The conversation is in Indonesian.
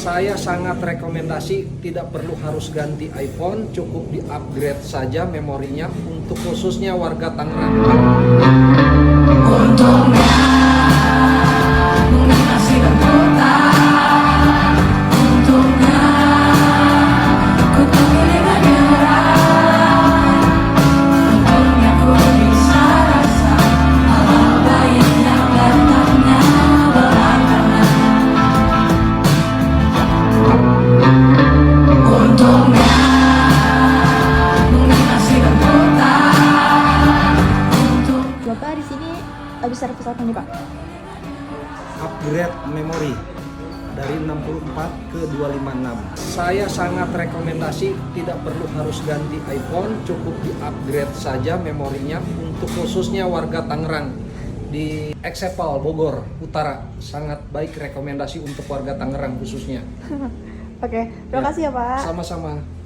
Saya sangat rekomendasi, tidak perlu harus ganti iPhone, cukup di-upgrade saja memorinya untuk khususnya warga Tangerang. Bapak di sini habis servis apa nih Pak? Upgrade memori dari 64 ke 256. Saya sangat rekomendasi, tidak perlu harus ganti iPhone, cukup di-upgrade saja memorinya untuk khususnya warga Tangerang di Eksepal Bogor Utara. Sangat baik, rekomendasi untuk warga Tangerang khususnya. Oke, terima kasih ya Pak. Sama-sama.